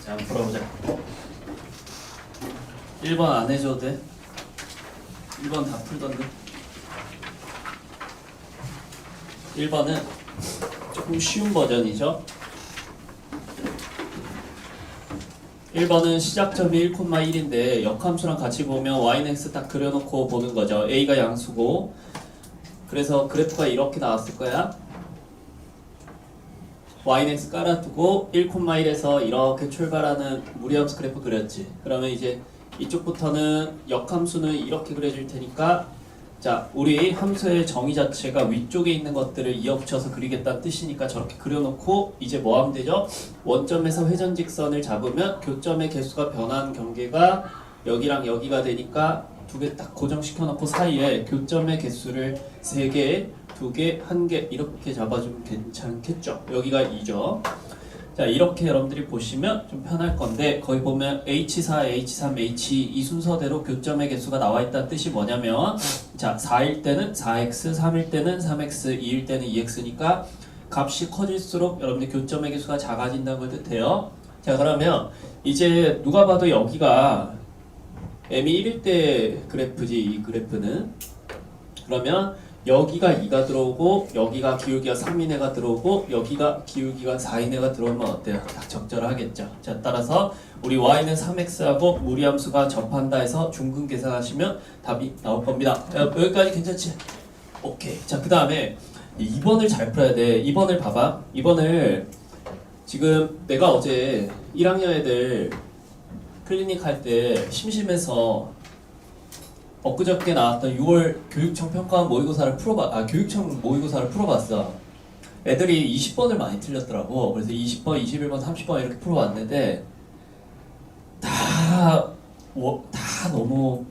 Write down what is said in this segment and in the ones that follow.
자, 한번 풀어보자. 1번 안 해줘도 돼? 1번 다 풀던데. 1번은 조금 쉬운 버전이죠. 1번은 시작점이 1,1인데 역함수랑 같이 보면 yx 딱 그려놓고 보는 거죠. a가 양수고, 그래서 그래프가 이렇게 나왔을 거야. yx 깔아두고 1,1에서 이렇게 출발하는 무리함수 그래프 그렸지. 그러면 이제 이쪽부터는 역함수는 이렇게 그려질 테니까, 자, 우리 함수의 정의 자체가 위쪽에 있는 것들을 이어붙여서 그리겠다는 뜻이니까 저렇게 그려놓고 이제 뭐 하면 되죠? 원점에서 회전직선을 잡으면 교점의 개수가 변한 경계가 여기랑 여기가 되니까 두 개 딱 고정시켜 놓고 사이에 교점의 개수를 3개, 2개, 1개 이렇게 잡아주면 괜찮겠죠? 여기가 2죠. 자, 이렇게 여러분들이 보시면 좀 편할 건데, 거기 보면 H4, H3, H2 이 순서대로 교점의 개수가 나와 있다는 뜻이 뭐냐면, 자, 4일 때는 4x, 3일 때는 3x, 2일 때는 2x니까 값이 커질수록 여러분들 교점의 개수가 작아진다는 걸 뜻해요. 자, 그러면 이제 누가 봐도 여기가 m이 1일 때 그래프지, 이 그래프는. 그러면 여기가 2가 들어오고, 여기가 기울기가 3인회가 들어오고, 여기가 기울기가 4인회가 들어오면 어때요? 딱 적절하겠죠. 자, 따라서 우리 y는 3x하고 무리함수가 접한다 해서 중근 계산하시면 답이 나올 겁니다. 여기까지 괜찮지? 오케이. 자, 그 다음에 2번을 잘 풀어야 돼. 2번을 봐봐. 2번을 지금 내가 어제 1학년 애들 클리닉 할 때 심심해서 엊그저께 나왔던 6월 교육청 평가원 모의고사를 교육청 모의고사를 풀어봤어. 애들이 20번을 많이 틀렸더라고. 그래서 20번, 21번, 30번 이렇게 풀어봤는데 다 너무,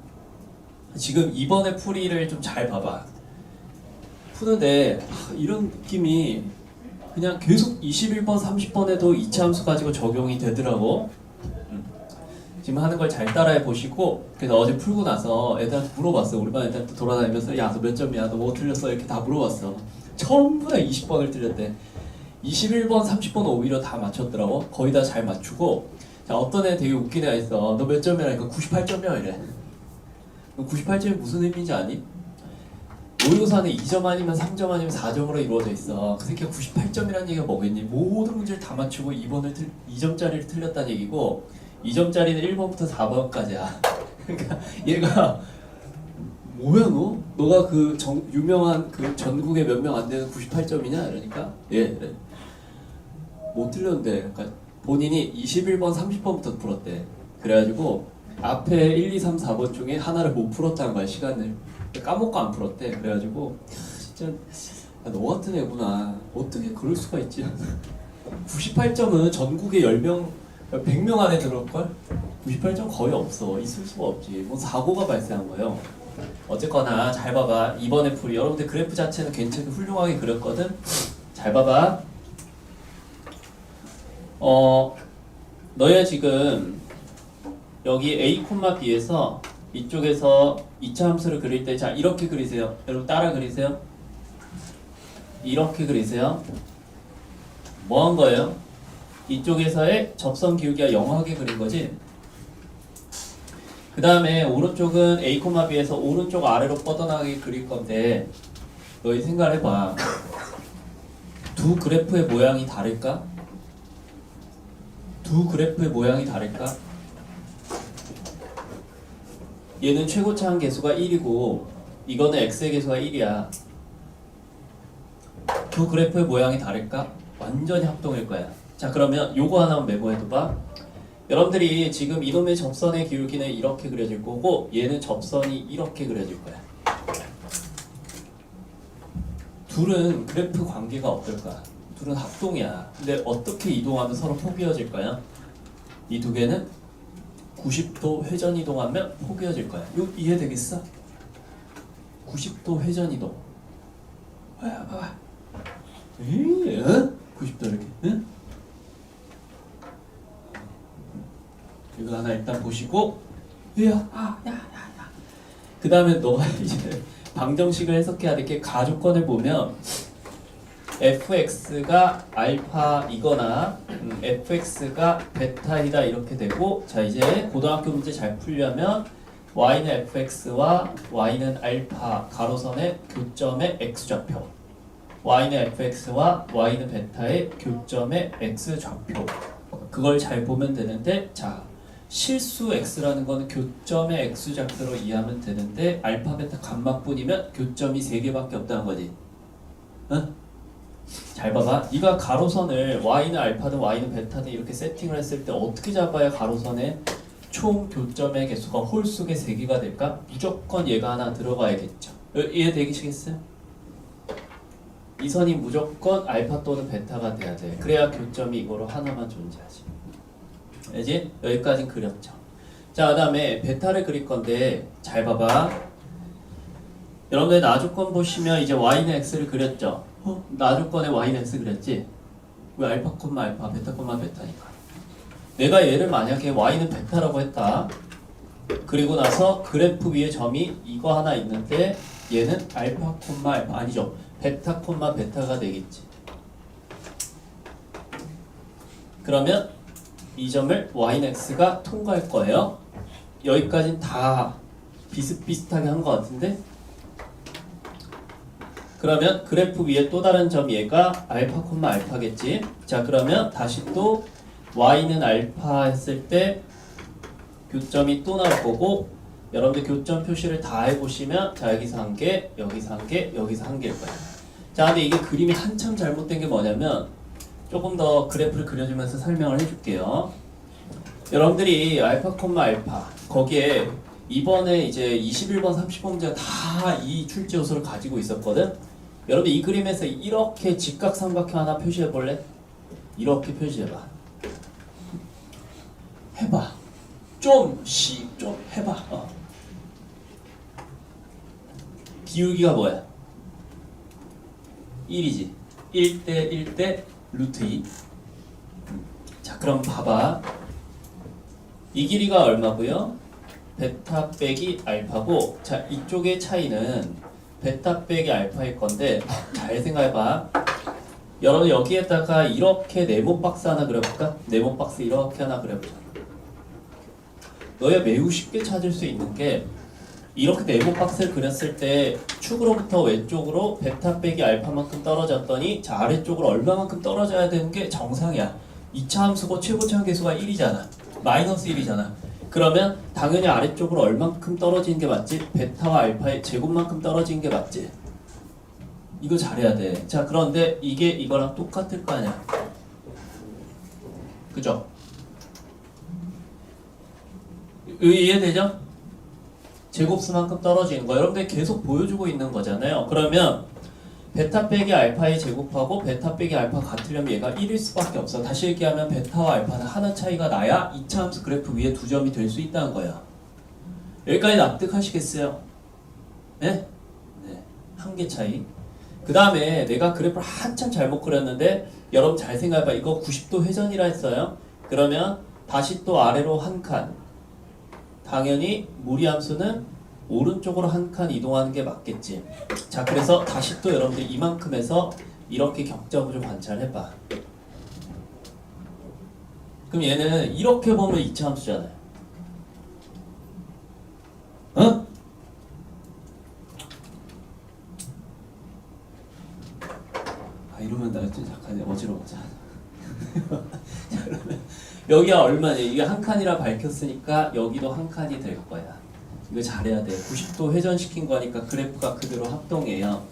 지금 2번의 풀이를 좀 잘 봐봐. 푸는데 이런 느낌이 그냥 계속 21번, 30번에도 이차 함수 가지고 적용이 되더라고. 지금 하는 걸 잘 따라해 보시고, 그래서 어제 풀고 나서 애들한테 물어봤어. 우리 반 애들한테 돌아다니면서, 야, 너 몇 점이야? 너 뭐 틀렸어? 이렇게 다 물어봤어. 전부 다 20번을 틀렸대. 21번, 30번 오히려 다 맞췄더라고. 거의 다 잘 맞추고. 자, 어떤 애 되게 웃긴 애가 있어. 너 몇 점이라니까 98점이야 이래. 98점이 무슨 의미인지 아니? 모의고사는 2점 아니면 3점 아니면 4점으로 이루어져 있어. 그 새끼가 98점이라는 얘기가 뭐겠니? 모든 문제를 다 맞추고 2점짜리를 틀렸다는 얘기고, 2점짜리는 1번부터 4번까지야. 그러니까 얘가 뭐야 너? 너가 그 유명한 그 전국에 몇 명 안 되는 98점이냐? 이러니까 예, 그래. 못 틀렸는데, 그러니까 본인이 21번, 30번부터 풀었대. 그래가지고 앞에 1, 2, 3, 4번 중에 하나를 못 풀었다는 거야, 시간을. 까먹고 안 풀었대. 그래가지고 진짜 너 같은 애구나. 어떻게 그럴 수가 있지? 98점은 전국에 10명 100명 안에 들어올걸? 98점 거의 없어. 있을 수가 없지. 뭐 사고가 발생한 거예요. 어쨌거나 잘 봐봐. 이번에 풀이. 여러분들 그래프 자체는 괜찮게 훌륭하게 그렸거든? 잘 봐봐. 너희 지금 여기 A, B에서 이쪽에서 2차 함수를 그릴 때, 자, 이렇게 그리세요. 여러분 따라 그리세요. 이렇게 그리세요. 뭐 한 거예요? 이쪽에서의 접선 기울기가 0하게 그린 거지. 그 다음에 오른쪽은 A, B에서 오른쪽 아래로 뻗어나가게 그릴 건데, 너희 생각을 해봐. 두 그래프의 모양이 다를까? 두 그래프의 모양이 다를까? 얘는 최고차항 개수가 1이고 이거는 x의 개수가 1이야. 두 그래프의 모양이 다를까? 완전히 합동일 거야. 자, 그러면 요거 하나만 메모해둬봐. 여러분들이 지금 이놈의 접선의 기울기는 이렇게 그려질 거고, 얘는 접선이 이렇게 그려질 거야. 둘은 그래프 관계가 어떨까? 둘은 합동이야. 근데 어떻게 이동하면 서로 포개어질 거야? 이 두 개는 90도 회전 이동하면 포개어질 거야. 이거 이해되겠어? 90도 회전 이동. 봐봐. 에이, 90도 이렇게. 응? 이거 하나 일단 보시고, 야. 그 다음에 너가 이제 방정식을 해석해야 될 게, 가조건을 보면 fx가 알파이거나 fx가 베타이다 이렇게 되고, 자 이제 고등학교 문제 잘 풀려면 y는 fx와 y는 알파 가로선의 교점의 x좌표, y는 fx와 y는 베타의 교점의 x좌표, 그걸 잘 보면 되는데, 자 실수 x라는 거는 교점의 x좌표로 이해하면 되는데 알파 베타 감마뿐이면 교점이 3개밖에 없다는 거지. 응? 잘 봐봐. 네가 가로선을 y는 알파든 y는 베타든 이렇게 세팅을 했을 때 어떻게 잡아야 가로선의 총 교점의 개수가 홀수의 3개가 될까? 무조건 얘가 하나 들어가야겠죠. 이해되시겠어요? 이 선이 무조건 알파 또는 베타가 돼야 돼. 그래야 교점이 이거로 하나만 존재하지. 알지? 여기까지 그렸죠. 자, 그 다음에 베타를 그릴 건데 잘 봐봐. 여러분들 나조건 보시면 이제 y는 x를 그렸죠. 나조건에 y는 x 그렸지? 왜 알파 콤마 알파, 베타 콤마 베타니까. 내가 얘를 만약에 y는 베타라고 했다. 그리고 나서 그래프 위에 점이 이거 하나 있는데 얘는 알파 콤마 알파, 아니죠. 베타 콤마 베타가 되겠지. 그러면 이 점을 y는 x가 통과할 거예요. 여기까지는 다 비슷비슷하게 한 것 같은데, 그러면 그래프 위에 또 다른 점 얘가 알파 콤마 알파겠지. 자 그러면 다시 또 y는 알파 했을 때 교점이 또 나올 거고, 여러분들 교점 표시를 다 해보시면 자 여기서 한 개, 여기서 한 개, 여기서 한 개일 거야. 자 근데 이게 그림이 한참 잘못된 게 뭐냐면, 조금 더 그래프를 그려주면서 설명을 해줄게요. 여러분들이 알파 콤마 알파 거기에 이번에 이제 21번 30번 문제가 다 이 출제 요소를 가지고 있었거든. 여러분 이 그림에서 이렇게 직각삼각형 하나 표시해 볼래? 이렇게 표시해봐. 해봐. 좀 해봐. 기울기가 뭐야? 1이지. 1대 1대 루트 2. 자 그럼 봐봐. 이 길이가 얼마고요? 베타 빼기 알파고, 자 이쪽의 차이는 베타 빼기 알파일 건데, 잘 생각해봐. 여러분 여기에다가 이렇게 네모 박스 하나 그려볼까? 네모 박스 이렇게 하나 그려보자. 너야 매우 쉽게 찾을 수 있는 게, 이렇게 네모 박스를 그렸을 때 축으로부터 왼쪽으로 베타 빼기 알파만큼 떨어졌더니, 자 아래쪽으로 얼마만큼 떨어져야 되는 게 정상이야. 2차 함수고 최고차원 계수가 1이잖아. 마이너스 1이잖아. 그러면 당연히 아래쪽으로 얼만큼 떨어지는 게 맞지? 베타와 알파의 제곱만큼 떨어지는 게 맞지? 이거 잘해야 돼. 자 그런데 이게 이거랑 똑같을 거 아니야. 그죠? 이해되죠? 제곱수만큼 떨어지는 거 여러분들 계속 보여주고 있는 거잖아요. 그러면 베타 빼기 알파의 제곱하고 베타 빼기 알파 같으려면 얘가 1일 수밖에 없어. 다시 얘기하면 베타와 알파는 하나 차이가 나야 2차 함수 그래프 위에 두 점이 될 수 있다는 거야. 여기까지 납득하시겠어요? 네? 네. 한 개 차이. 그 다음에 내가 그래프를 한참 잘못 그렸는데, 여러분 잘 생각해봐. 이거 90도 회전이라 했어요. 그러면 다시 또 아래로 한 칸. 당연히 무리함수는 오른쪽으로 한 칸 이동하는 게 맞겠지. 자 그래서 다시 또 여러분들 이만큼에서 이렇게 격자구조 관찰해봐. 그럼 얘는 이렇게 보면 2차 함수잖아요. 어? 아 이러면 나 좀 잠깐 어지러워져. 자 그러면 여기가 얼마냐? 이게 한 칸이라 밝혔으니까 여기도 한 칸이 될 거야. 이거 잘해야 돼. 90도 회전시킨 거니까 그래프가 그대로 합동해요.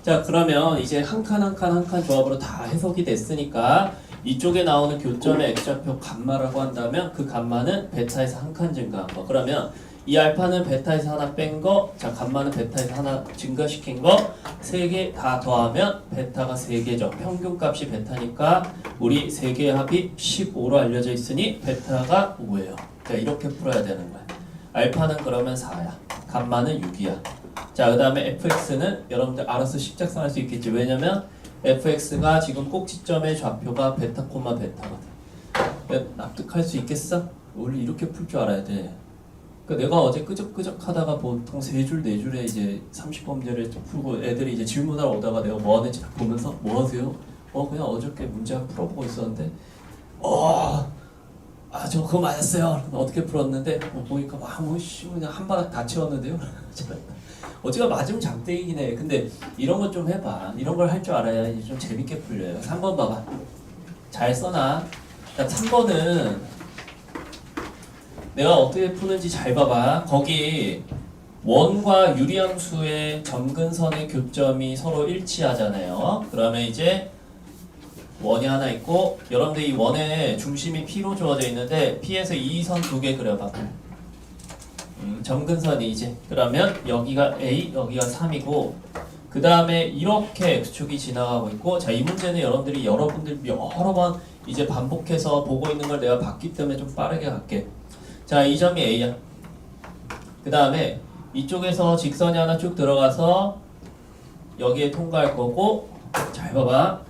자 그러면 이제 한 칸 한 칸 한 칸 조합으로 다 해석이 됐으니까 이쪽에 나오는 교점의 x좌표 감마라고 한다면 그 감마는 베타에서 한 칸 증가한 거. 그러면 이 알파는 베타에서 하나 뺀 거, 자 감마는 베타에서 하나 증가시킨 거, 3개 다 더하면 베타가 3개죠. 평균값이 베타니까 우리 3개의 합이 15로 알려져 있으니 베타가 5예요. 자 이렇게 풀어야 되는 거야. 알파는 그러면 4야. 감마는 6이야. 자 그 다음에 fx는 여러분들 알아서 십작성할 수 있겠지. 왜냐면 fx가 지금 꼭지점의 좌표가 베타 콤마 베타거든. 납득할 수 있겠어? 원래 이렇게 풀 줄 알아야 돼. 그러니까 내가 어제 끄적끄적 하다가 보통 3줄, 4줄에 이제 30범죄를 풀고 애들이 이제 질문하러 오다가 내가 뭐 하는지 딱 보면서 뭐 하세요? 그냥 어저께 문제 풀어보고 있었는데 저 그거 맞았어요. 어떻게 풀었는데 보니까 그냥 한 바닥 다 채웠는데요. 어제가 맞으면 장땡이긴 해. 근데 이런 거 좀 해봐. 이런 걸 할 줄 알아야 이제 좀 재밌게 풀려요. 3번 봐봐. 잘 써놔. 3번은 내가 어떻게 푸는지 잘 봐봐. 거기 원과 유리함수의 점근선의 교점이 서로 일치하잖아요. 그러면 이제 원이 하나 있고 여러분들 이 원의 중심이 P로 주어져 있는데 P에서 이 선 2개 그려봐. 점근선이 이제 그러면 여기가 A, 여기가 3이고 그 다음에 이렇게 X축이 지나가고 있고 자, 이 문제는 여러분들이 여러분들 여러 번 이제 반복해서 보고 있는 걸 내가 봤기 때문에 좀 빠르게 갈게. 자, 이 점이 A야. 그 다음에 이쪽에서 직선이 하나 쭉 들어가서 여기에 통과할 거고 잘 봐봐.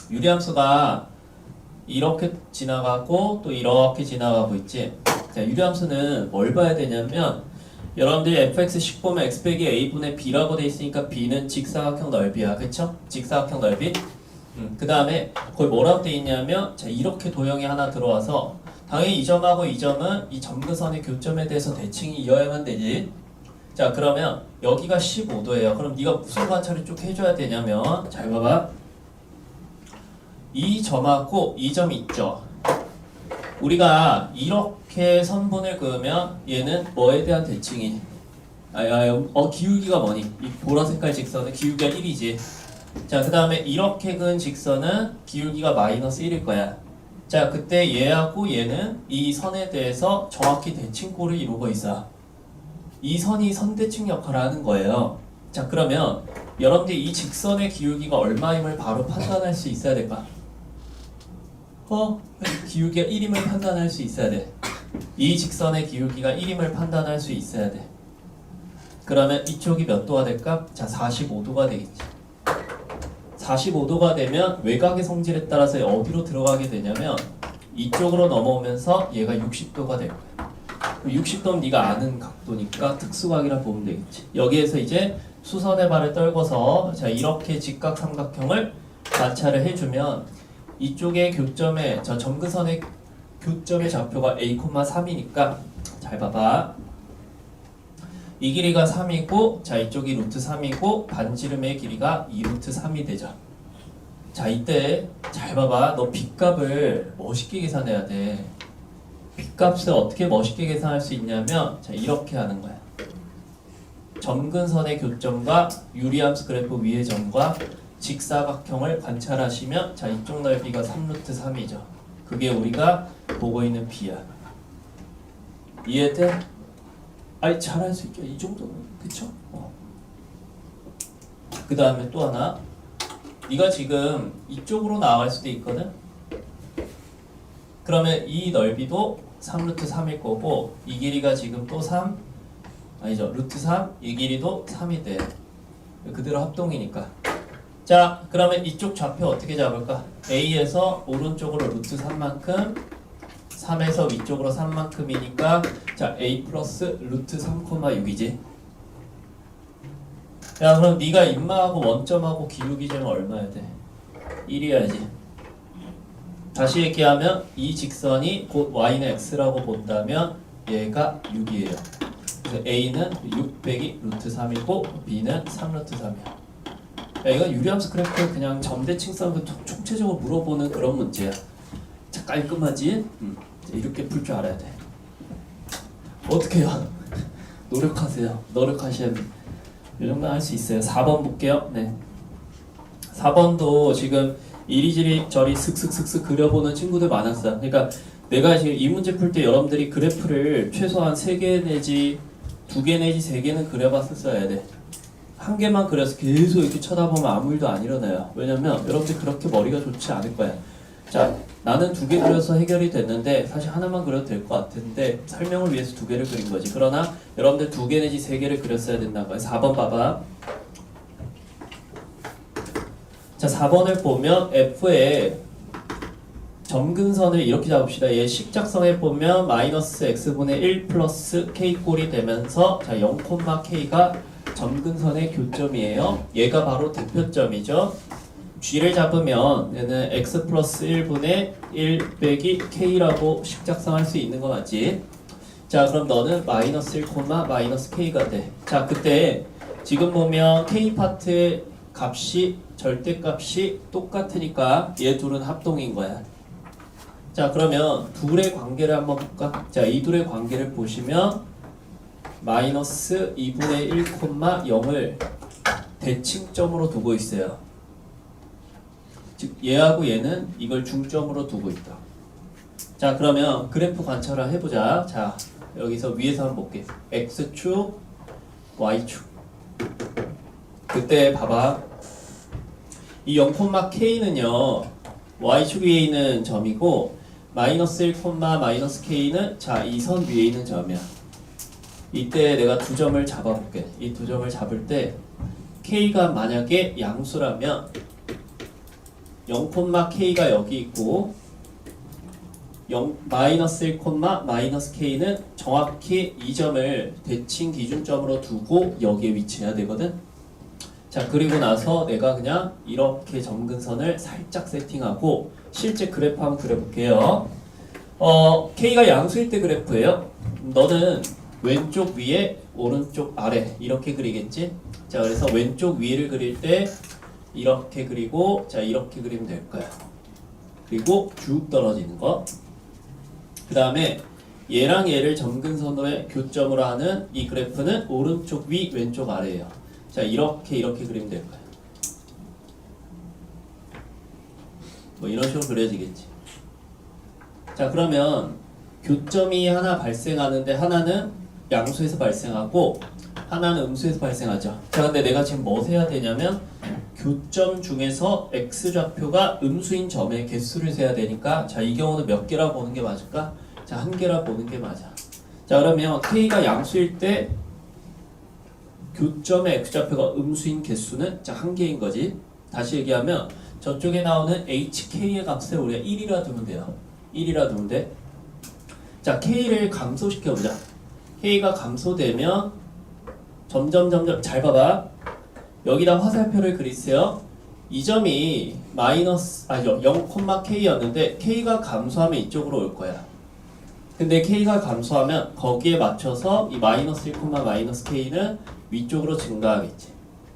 유리함수가 이렇게 지나가고 또 이렇게 지나가고 있지. 자, 유리함수는 뭘 봐야 되냐면 여러분들이 fx10 보면 x 빼기 a분의 b라고 돼 있으니까 b는 직사각형 넓이야. 그쵸? 직사각형 넓이. 그 다음에 거기 뭐라고 돼 있냐면 자, 이렇게 도형이 하나 들어와서 당연히 이 점하고 이 점은 이 점근선의 교점에 대해서 대칭이 이어야만 되지. 자, 그러면 여기가 15도예요. 그럼 네가 무슨 관찰을 쭉 해줘야 되냐면 잘 봐봐. 이 점하고 이 점 있죠. 우리가 이렇게 선분을 그으면 얘는 뭐에 대한 대칭이? 기울기가 뭐니? 이 보라색깔 직선은 기울기가 1이지. 자, 그 다음에 이렇게 그은 직선은 기울기가 마이너스 1일 거야. 자, 그때 얘하고 얘는 이 선에 대해서 정확히 대칭꼴을 이루고 있어. 이 선이 선대칭 역할을 하는 거예요. 자, 그러면 여러분들이 이 직선의 기울기가 얼마임을 바로 판단할 수 있어야 될까? 기울기가 1임을 판단할 수 있어야 돼. 이 직선의 기울기가 1임을 판단할 수 있어야 돼. 그러면 이쪽이 몇 도가 될까? 자, 45도가 되겠지. 45도가 되면 외곽의 성질에 따라서 어디로 들어가게 되냐면 이쪽으로 넘어오면서 얘가 60도가 될 거야. 60도는 네가 아는 각도니까 특수각이라 보면 되겠지. 여기에서 이제 수선의 발을 떨궈서 자, 이렇게 직각삼각형을 관찰을 해주면 이쪽의 교점의 저 점근선의 교점의 좌표가 a,3이니까 잘 봐봐. 이 길이가 3이고 자, 이쪽이 루트 3이고 반지름의 길이가 2루트 3이 되죠. 자, 이때 잘 봐봐. 너 B값을 멋있게 계산해야 돼. B값을 어떻게 멋있게 계산할 수 있냐면 자, 이렇게 하는 거야. 점근선의 교점과 유리함수 그래프 위의 점과 직사각형을 관찰하시면 자, 이쪽 넓이가 3루트 3이죠. 그게 우리가 보고 있는 B야. 이해돼? 잘할 수 있죠. 이 정도는. 그쵸? 그 다음에 또 하나. 네가 지금 이쪽으로 나아갈 수도 있거든? 그러면 이 넓이도 3루트 3일 거고 이 길이가 지금 또 3 아니죠. 루트 3 이 길이도 3이 돼. 그대로 합동이니까. 자, 그러면 이쪽 좌표 어떻게 잡을까? A에서 오른쪽으로 루트 3만큼 3에서 위쪽으로 3만큼이니까 자, A 플러스 루트 3,6이지. 야, 그럼 네가 인마하고 원점하고 기울기점은 얼마야 돼? 1이어야지. 다시 얘기하면 이 직선이 곧 y는 x라고 본다면 얘가 6이에요. 그래서 a는 6 빼기 루트 3이고 b는 3루트 3이야. 야, 이건 유리함수 그래프 그냥 점대칭성을 총체적으로 물어보는 그런 문제야. 자, 깔끔하지? 이렇게 풀 줄 알아야 돼. 어떻게 해요? 노력하세요. 노력하셔야 돼. 이 정도 할 수 있어요. 4번 볼게요. 네. 4번도 지금 이리저리 저리 슥슥슥슥 그려보는 친구들 많았어요. 그러니까 내가 지금 이 문제 풀 때 여러분들이 그래프를 최소한 3개 내지 2개 내지 3개는 그려봤었어야 돼. 한 개만 그려서 계속 이렇게 쳐다보면 아무 일도 안 일어나요. 왜냐면 여러분들 그렇게 머리가 좋지 않을 거야. 자, 나는 2개 그려서 해결이 됐는데 사실 하나만 그려도 될 것 같은데 설명을 위해서 2개를 그린 거지. 그러나 여러분들 2개 내지 3개를 그렸어야 된다는 거야. 4번 봐봐. 자, 4번을 보면 F에 점근선을 이렇게 잡읍시다. 얘 식작성에 보면 마이너스 x분의 1 플러스 k꼴이 되면서 자 0, k가 점근선의 교점이에요. 얘가 바로 대표점이죠. g를 잡으면 얘는 x 플러스 1분의 1 빼기 k라고 식작성할 수 있는 거 맞지? 자 그럼 너는 마이너스 1, 마이너스 k가 돼. 자 그때 지금 보면 k 파트의 값이 절대값이 똑같으니까 얘 둘은 합동인 거야. 자 그러면 둘의 관계를 한번 볼까? 자 이 둘의 관계를 보시면 마이너스 2분의 1, 0을 대칭점으로 두고 있어요. 즉 얘하고 얘는 이걸 중점으로 두고 있다. 자 그러면 그래프 관찰을 해보자. 자 여기서 위에서 한번 볼게. x축, y축. 그때 봐봐. 이 0, k는요 y축 위에 있는 점이고 마이너스 1, 마이너스 k는 자 이 선 위에 있는 점이야. 이때 내가 두 점을 잡아볼게. 이 두 점을 잡을 때 k가 만약에 양수라면 0, k가 여기 있고 마이너스 1, 마이너스 k는 정확히 이 점을 대칭 기준점으로 두고 여기에 위치해야 되거든. 자 그리고 나서 내가 그냥 이렇게 점근선을 살짝 세팅하고 실제 그래프 한번 그려볼게요. k가 양수일 때 그래프예요. 너는 왼쪽 위에 오른쪽 아래 이렇게 그리겠지. 자 그래서 왼쪽 위를 그릴 때 이렇게 그리고 자 이렇게 그리면 될 거야. 그리고 쭉 떨어지는 거. 그 다음에 얘랑 얘를 점근선의 교점으로 하는 이 그래프는 오른쪽 위 왼쪽 아래예요. 자 이렇게 그리면 될 거야. 뭐 이런 식으로 그려지겠지. 자 그러면 교점이 하나 발생하는데 하나는 양수에서 발생하고 하나는 음수에서 발생하죠. 자 근데 내가 지금 뭐 세야 되냐면 교점 중에서 x좌표가 음수인 점의 개수를 세야 되니까 자 이 경우는 몇 개라 보는 게 맞을까? 자 한 개라 보는 게 맞아. 자 그러면 k가 양수일 때 교점의 x좌표가 음수인 개수는 자 한 개인 거지. 다시 얘기하면 저쪽에 나오는 hk의 값을 우리가 1이라 두면 돼요. 1이라 두면 돼. 자 k를 감소시켜보자. k가 감소되면 점점 잘 봐봐. 여기다 화살표를 그리세요. 이 점이 마이너스 0, k였는데 k가 감소하면 이쪽으로 올 거야. 근데 k가 감소하면 거기에 맞춰서 이 마이너스 1, 마이너스 k는 위쪽으로 증가하겠지.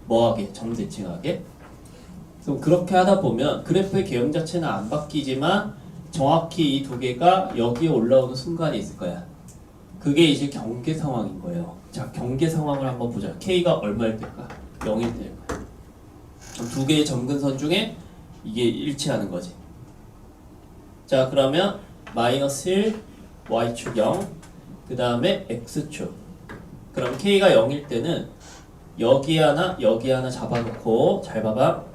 뭐하게? 점 대칭하게. 그럼 그렇게 하다 보면 그래프의 개형 자체는 안 바뀌지만 정확히 이 두 개가 여기에 올라오는 순간이 있을 거야. 그게 이제 경계 상황인 거예요. 자 경계 상황을 한번 보자. k가 얼마일 때일까? 0일 때일 거야. 그럼 두 개의 점근선 중에 이게 일치하는 거지. 자 그러면 마이너스 1 y축 0 그 다음에 x축. 그럼 k가 0일 때는 여기 하나 잡아놓고 잘 봐봐.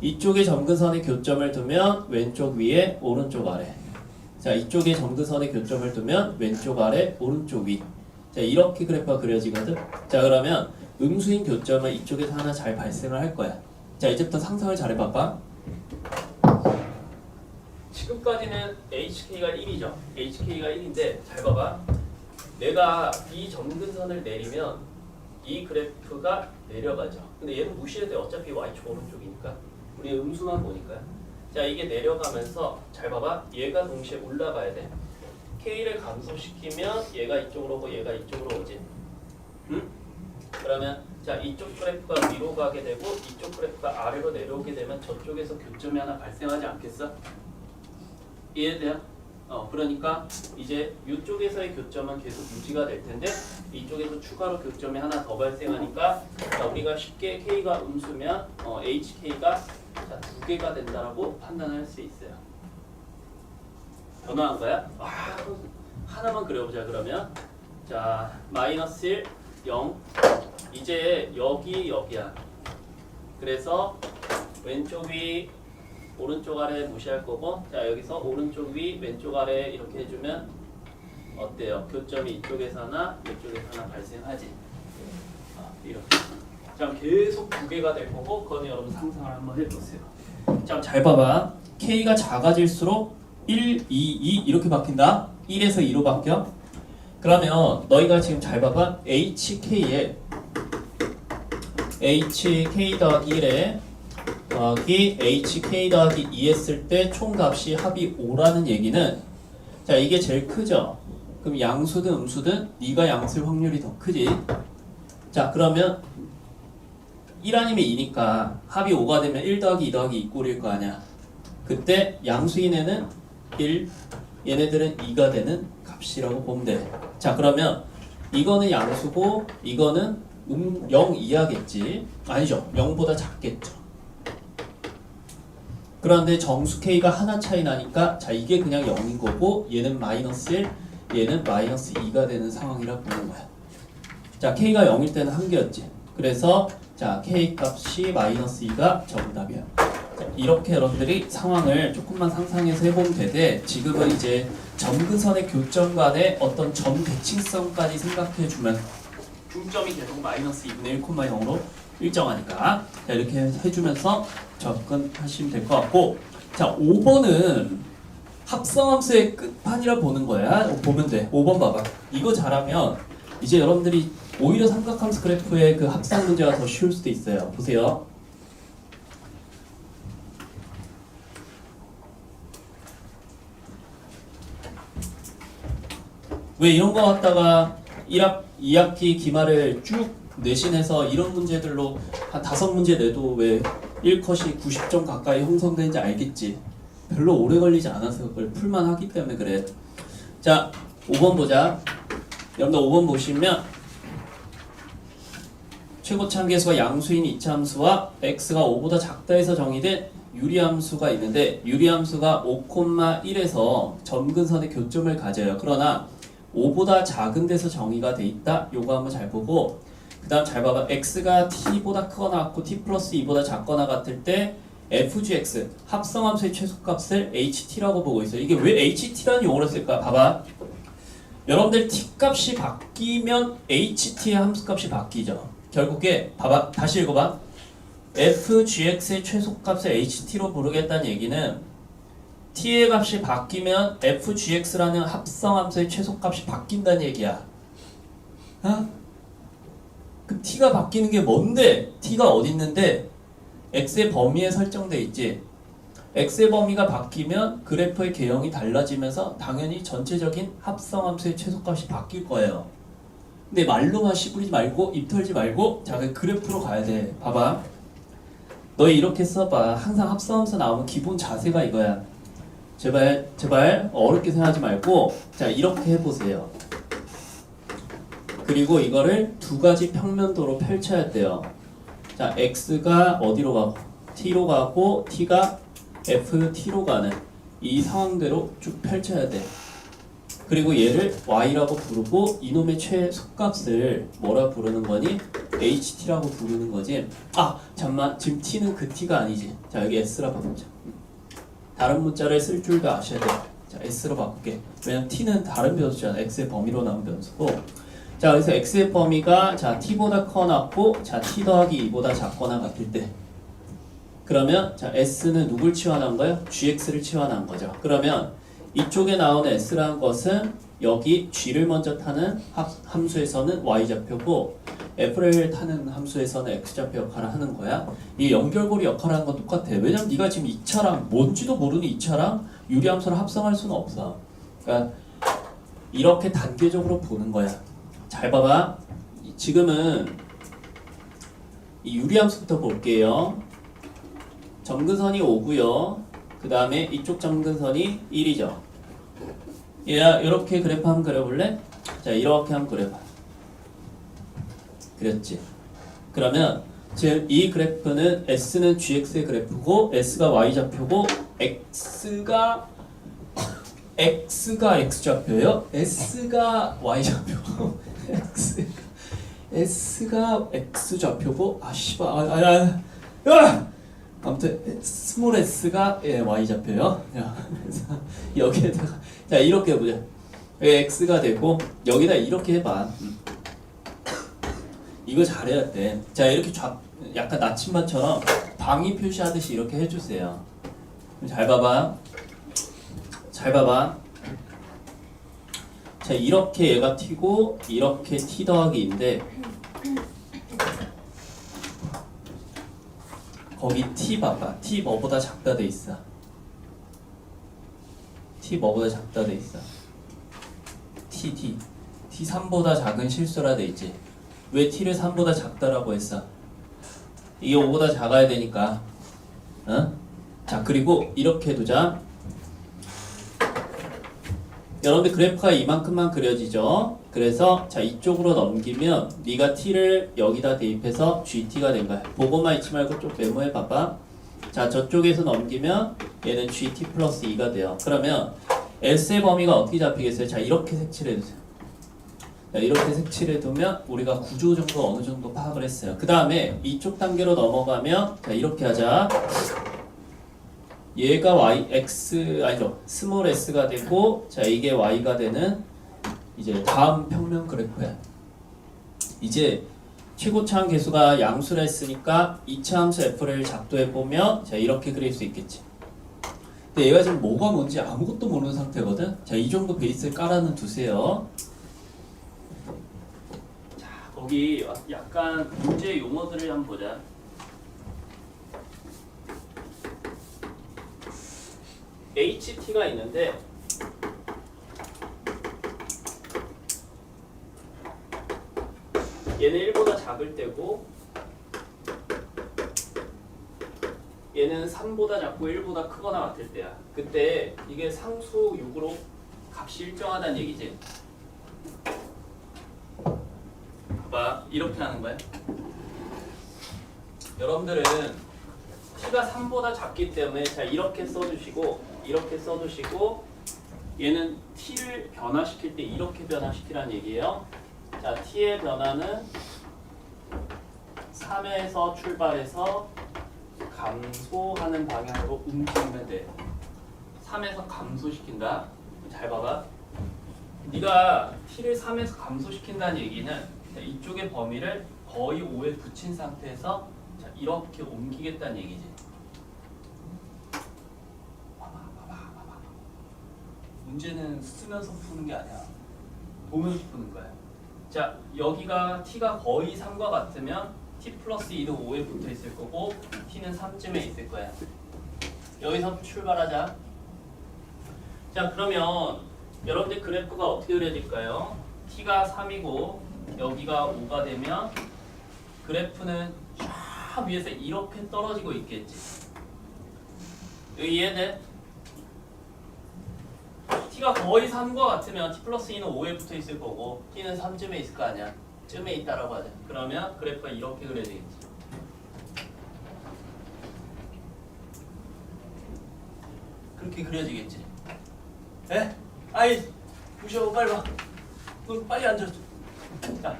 이쪽에 점근선의 교점을 두면 왼쪽 위에 오른쪽 아래. 자 이쪽에 점근선의 교점을 두면 왼쪽 아래 오른쪽 위. 자 이렇게 그래프가 그려지거든. 자 그러면 음수인 교점은 이쪽에서 하나 잘 발생을 할 거야. 자 이제부터 상상을 잘 해봐봐. 지금까지는 HK가 1이죠. HK가 1인데 잘 봐봐. 내가 이 점근선을 내리면 이 그래프가 내려가죠. 근데 얘는 무시해도 돼. 어차피 Y축 오른쪽이니까. 우리 음수만 보니까. 자 이게 내려가면서 잘 봐봐. 얘가 동시에 올라가야 돼. K를 감소시키면 얘가 이쪽으로 오고 얘가 이쪽으로 오지. 응? 그러면 자 이쪽 그래프가 위로 가게 되고 이쪽 그래프가 아래로 내려오게 되면 저쪽에서 교점이 하나 발생하지 않겠어? 이해돼요? 그러니까 이제 이쪽에서의 교점은 계속 유지가 될 텐데 이쪽에서 추가로 교점이 하나 더 발생하니까 자, 우리가 쉽게 K가 음수면 HK가 자, 두 개가 된다라고 판단할 수 있어요. 변화한 거야? 하나만 그려보자 그러면. 자 마이너스 1, 0 이제 여기야. 그래서 왼쪽 위 오른쪽 아래 무시할 거고 자 여기서 오른쪽 위 왼쪽 아래 이렇게 해주면 어때요? 교점이 이쪽에서 하나 이쪽에서 하나 발생하지. 이렇게. 자 계속 두 개가 될 거고 그거는 여러분 상상을 한번 해보세요. 자, 잘 봐봐. K가 작아질수록 1, 2, 2 이렇게 바뀐다. 1에서 2로 바뀌어. 그러면 너희가 지금 잘 봐봐. HK 더하기 1에 더하기 HK 더하기 2 했을 때 총값이 합이 5라는 얘기는, 자, 이게 제일 크죠? 그럼 양수든 음수든 네가 양수일 확률이 더 크지. 자, 그러면 1 아니면 2니까 합이 5가 되면 1 더하기 2 더하기 2 꼴일 거 아니야. 그때 양수인 애는 1, 얘네들은 2가 되는 값이라고 보면 돼. 자, 그러면 이거는 양수고 이거는 0 이하겠지. 아니죠. 0보다 작겠죠. 그런데 정수 K가 하나 차이 나니까, 자, 이게 그냥 0인 거고 얘는 마이너스 1, 얘는 마이너스 2가 되는 상황이라 보는 거야. 자, K가 0일 때는 한 개였지. 그래서 자, K 값이 마이너스 2가 정답이야. 자, 이렇게 여러분들이 상황을 조금만 상상해서 해보면 되되, 지금은 이제 점근선의 교점 간의 어떤 점 대칭성까지 생각해주면 중점이 계속 마이너스 2분의 1,0로 일정하니까, 자, 이렇게 해주면서 접근하시면 될 것 같고, 자, 5번은 합성함수의 끝판이라 보는 거야. 보면 돼. 5번 봐봐. 이거 잘하면 이제 여러분들이 오히려 삼각함수 그래프의 그 합성 문제가 더 쉬울 수도 있어요. 보세요. 왜 이런 거 갖다가 2학기 기말을 쭉 내신해서 이런 문제들로 한 5문제 내도 왜 1컷이 90점 가까이 형성되는지 알겠지. 별로 오래 걸리지 않아서 그걸 풀만 하기 때문에 그래. 자, 5번 보자. 여러분들 5번 보시면 최고차함계수가 양수인 이차함수와 x가 5보다 작다 해서 정의된 유리함수가 있는데, 유리함수가 5,1에서 점근선의 교점을 가져요. 그러나 5보다 작은 데서 정의가 돼 있다. 요거 한번 잘 보고, 그 다음 잘 봐봐. x가 t보다 크거나 같고 t 플러스 2보다 작거나 같을 때 fgx 합성함수의 최소값을 ht라고 보고 있어요. 이게 왜 ht라는 용어를 쓸까? 봐봐. 여러분들 t 값이 바뀌면 ht의 함수값이 바뀌죠. 결국에 봐봐. 다시 읽어봐. fgx의 최소값을 ht로 부르겠다는 얘기는 t의 값이 바뀌면 fgx라는 합성함수의 최소값이 바뀐다는 얘기야. 어? 그 t가 바뀌는 게 뭔데? t가 어디 있는데 x의 범위에 설정돼 있지. x의 범위가 바뀌면 그래프의 개형이 달라지면서 당연히 전체적인 합성함수의 최소값이 바뀔 거예요. 근데 말로만 씨부리지 말고 입 털지 말고, 자, 그 그래프로 가야 돼. 봐봐. 너희 이렇게 써봐. 항상 합성함수 나오면 기본 자세가 이거야. 제발 어렵게 생각하지 말고, 자, 이렇게 해보세요. 그리고 이거를 두 가지 평면도로 펼쳐야 돼요. 자, x가 어디로 가고 t로 가고 t가 ft로 가는 이 상황대로 쭉 펼쳐야 돼. 그리고 얘를 y라고 부르고 이놈의 최소값을 뭐라 부르는 거니? ht라고 부르는 거지. 아, 잠만, 지금 t는 그 t가 아니지. 자, 여기 s라 바꾸자. 다른 문자를 쓸 줄도 아셔야 돼. 자, s로 바꿀게. 왜냐면 t는 다른 변수잖아. x의 범위로 나온 변수고. 자, 그래서 x의 범위가 자 t보다 커놨고, 자 t 더하기 2보다 작거나 같을 때, 그러면 자 s는 누굴 치환한 거예요? gx를 치환한 거죠. 그러면 이쪽에 나오는 s라는 것은 여기 g를 먼저 타는 함수에서는 y좌표고, f를 타는 함수에서는 x좌표 역할을 하는 거야. 이 연결고리 역할을 하는 건 똑같아. 왜냐면 네가 지금 2차랑 뭔지도 모르는 2차랑 유리함수를 합성할 수는 없어. 그러니까 이렇게 단계적으로 보는 거야. 잘 봐봐. 지금은 이 유리함수부터 볼게요. 점근선이 5고요. 그 다음에 이쪽 점근선이 1이죠. 얘야, 이렇게 그래프 한번 그려볼래? 자, 이렇게 한번 그려봐. 그렸지? 그러면 지금 이 그래프는 s는 gx의 그래프고, s가 y좌표고, x가 x좌표예요. s가 y좌표고, s가 x좌표고, 아무튼 스몰 s가 y좌표예요. 그래서 여기에다가 자, 이렇게 해보자. x가 되고 여기다 이렇게 해봐. 이거 잘해야 돼. 자, 이렇게 약간 나침반처럼 방위 표시하듯이 이렇게 해주세요. 잘 봐봐. 잘 봐봐. 자, 이렇게 얘가 t고 이렇게 t 더하기인데 거기 t 봐봐. t 뭐보다 작다 돼 있어. t 뭐보다 작다 돼 있어. t 3보다 작은 실수라 돼 있지. 왜 t를 3보다 작다라고 했어? 이게 5보다 작아야 되니까. 어? 자, 그리고 이렇게 두자. 여러분들 그래프가 이만큼만 그려지죠. 그래서 자, 이쪽으로 넘기면 네가 t를 여기다 대입해서 gt가 된 거야. 보고만 있지 말고 좀 메모해 봐봐. 자, 저쪽에서 넘기면 얘는 gt 플러스 2가 돼요. 그러면 S의 범위가 어떻게 잡히겠어요? 자, 이렇게 색칠해 두세요. 자, 이렇게 색칠해 두면 우리가 구조 정도 어느 정도 파악을 했어요. 그 다음에 이쪽 단계로 넘어가면 자, 이렇게 하자. 얘가 x 아니죠, 스몰 s가 되고, 자, 이게 y가 되는 이제 다음 평면 그래프야. 이제 최고차항 계수가 양수를 했으니까 이차함수 f를 작도해 보면 자, 이렇게 그릴 수 있겠지. 근데 얘가 지금 뭐가 뭔지 아무것도 모르는 상태거든. 자, 이 정도 베이스를 깔아는 두세요. 자, 거기 약간 문제 용어들을 한번 보자. HT가 있는데 얘는 1보다 작을 때고 얘는 3보다 작고 1보다 크거나 같을 때야. 그때 이게 상수 6으로 값이 일정하다는 얘기지. 봐봐, 이렇게 하는 거야. 여러분들은 t가 3보다 작기 때문에 자, 이렇게 써주시고 이렇게 써두시고 얘는 t를 변화시킬 때 이렇게 변화시키라는 얘기예요. 자, t의 변화는 3에서 출발해서 감소하는 방향으로 움직이면 돼. 3에서 감소시킨다. 잘 봐봐. 네가 t를 3에서 감소시킨다는 얘기는 자, 이쪽의 범위를 거의 5에 붙인 상태에서 자, 이렇게 옮기겠다는 얘기지. 문제는 쓰면서 푸는 게 아니야. 보면서 푸는 거야. 자, 여기가 t가 거의 3과 같으면 t 플러스 2도 5에 붙어 있을 거고 t는 3쯤에 있을 거야. 여기서 출발하자. 자, 그러면 여러분들 그래프가 어떻게 그려질까요? t가 3이고 여기가 5가 되면 그래프는 쫙 위에서 이렇게 떨어지고 있겠지. 여기 이해돼? t가 거의 3과 같으면 t 플러스 2는 5에 붙어 있을 거고 t는 3쯤에 있을 거 아니야. 쯤에 있다라고 하자. 그러면 그래프가 이렇게 그려지겠지. 그렇게 그려지겠지. 에? 아이, 무시하고 빨리 와. 너 빨리 앉아. 자,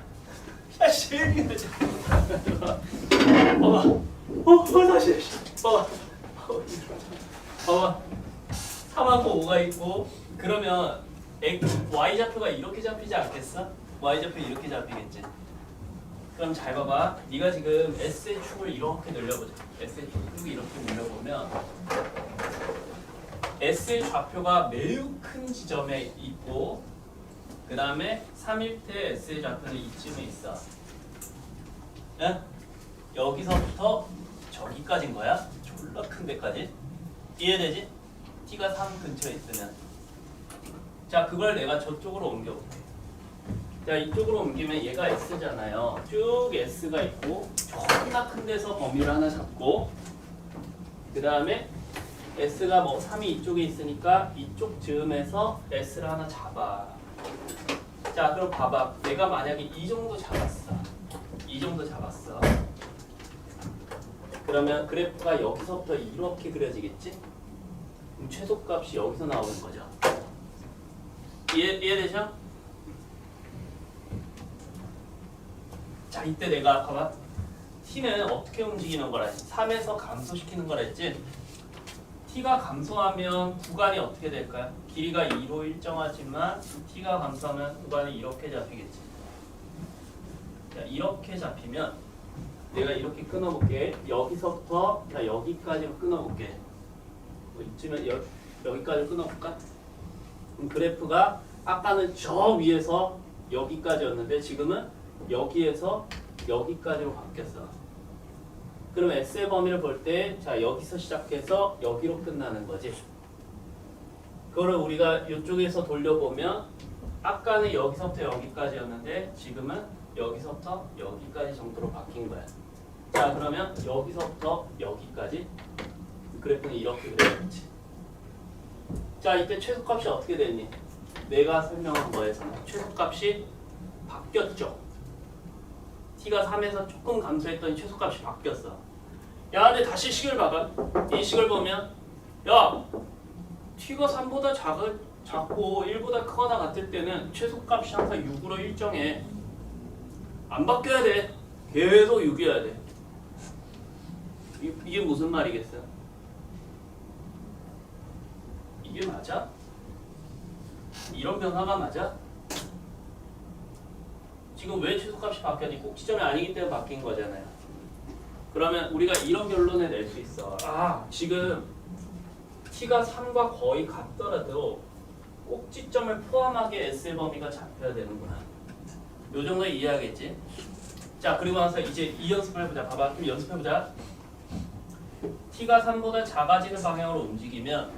야, 시행이 하자. 봐봐. 다시. 봐봐. 봐봐. 3하고 5가 있고 그러면 y좌표가 이렇게 잡히지 않겠어? y좌표 이렇게 잡히겠지. 그럼 잘 봐봐. 네가 지금 S의 축을 이렇게 늘려보자. S의 축을 이렇게 늘려보면 S의 좌표가 매우 큰 지점에 있고 그 다음에 3일 때 S의 좌표는 이쯤에 있어. 응? 여기서부터 저기까지인 거야. 졸라 큰 데까지. 이해되지? t가 3 근처에 있으면. 자, 그걸 내가 저쪽으로 옮겨볼게. 자, 이쪽으로 옮기면 얘가 S잖아요. 쭉 S가 있고 존나 큰 데서 범위를 하나 잡고 그 다음에 S가 뭐 3이 이쪽에 있으니까 이쪽 즈음에서 S를 하나 잡아. 자, 그럼 봐봐. 내가 만약에 이 정도 잡았어. 이 정도 잡았어. 그러면 그래프가 여기서부터 이렇게 그려지겠지? 그럼 최소값이 여기서 나오는 거죠. 이해되죠? 자, 이때 내가 봐봐. t는 어떻게 움직이는 거라 했지? 3에서 감소시키는 거라 했지? t가 감소하면 구간이 어떻게 될까요? 길이가 2로 일정하지만 t가 감소하면 구간이 이렇게 잡히겠지. 자, 이렇게 잡히면 내가 이렇게 끊어볼게. 여기서부터 자 여기까지로 끊어볼게. 이쯤에 여기까지 끊어볼까? 그럼 그래프가 아까는 저 위에서 여기까지였는데 지금은 여기에서 여기까지로 바뀌었어. 그럼 S의 범위를 볼 때 자 여기서 시작해서 여기로 끝나는 거지. 그거를 우리가 이쪽에서 돌려보면 아까는 여기서부터 여기까지였는데 지금은 여기서부터 여기까지 정도로 바뀐 거야. 자 그러면 여기서부터 여기까지 그래프는 이렇게 그려졌지. 자 이때 최소값이 어떻게 됐니? 내가 설명한 거에서는 최소값이 바뀌었죠. t가 3에서 조금 감소했더니 최소값이 바뀌었어. 야 근데 다시 식을 봐봐. 이 식을 보면 야 t가 3보다 작고 1보다 크거나 같을 때는 최소값이 항상 6으로 일정해. 안 바뀌어야 돼. 계속 6이어야 돼. 이게 무슨 말이겠어? 이게 맞아? 이런 변화가 맞아? 지금 왜 최소값이 바뀌었니? 꼭지점이 아니기 때문에 바뀐 거잖아요. 그러면 우리가 이런 결론을 낼 수 있어. 아, 지금 t가 3과 거의 같더라도 꼭지점을 포함하게 S의 범위가 잡혀야 되는구나. 요 정도 이해하겠지? 자, 그리고 나서 이제 이 연습을 해보자. 봐봐, 좀 연습해보자. t가 3보다 작아지는 방향으로 움직이면